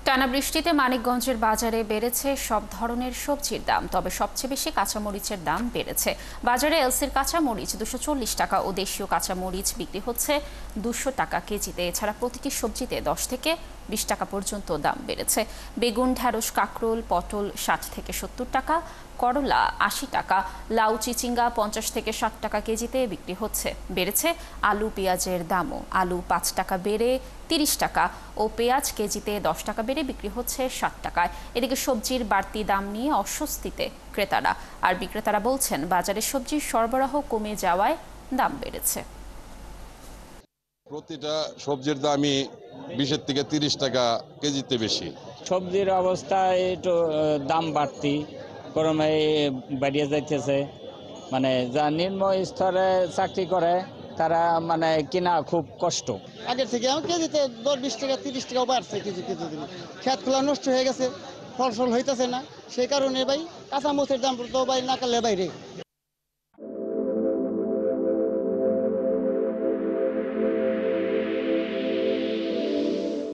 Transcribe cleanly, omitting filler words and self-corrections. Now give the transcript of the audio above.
টানা বৃষ্টিতে মানিকগঞ্জের বাজারে বেড়েছে সব ধরনের সবজির দাম, তবে সবচেয়ে বেশি কাঁচামরিচের দাম বেড়েছে। বাজারে এলসির কাঁচামরিচ 240 টাকা ও দেশীয় কাঁচামরিচ বিক্রি হচ্ছে 200 টাকা কেজিতে। এছাড়া প্রতিটি সবজিতে 10 থেকে 20 টাকা পর্যন্ত দাম বেড়েছে। বেগুন, ঢ্যাঁড়স, কাঁকরোল, পটল 60 থেকে 70 টাকা, করলা 80 টাকা, লাউ, চিচিঙ্গা 50 থেকে 60 টাকা কেজিতে বিক্রি হচ্ছে। বেড়েছে আলু, পেঁয়াজের দামও। আলু 5 টাকা বেড়ে 30 টাকা ও পেঁয়াজ কেজিতে 10 টাকা বেড়ে বিক্রি হচ্ছে 60 টাকায়। এদিকে সবজির বাড়তি দাম নিয়ে অস্বস্তিতে ক্রেতারা, আর বিক্রেতারা বলছেন বাজারে সবজির সরবরাহ কমে যাওয়ায় দাম বেড়েছে। প্রতিটা সবজির দামই 20 থেকে 30 টাকা কেজিতে বেশি। সবজির অবস্থা একটু দাম বাড়তি, গরমে বাড়িয়ে যাইতেছে। মানে যা নিম্ন স্তরে চাকরি করে তারা মানে কিনা খুব কষ্ট। আগের থেকে আমার কেজিতে 10-20 টাকা 30 টাকাও বাড়ছে কেজি কেজি দিন। খেতগুলো নষ্ট হয়ে গেছে, ফসল হইতেছে না, সেই কারণে ভাই কাঁচামরিচের দাম তো ভাই নাকালে বাইরে।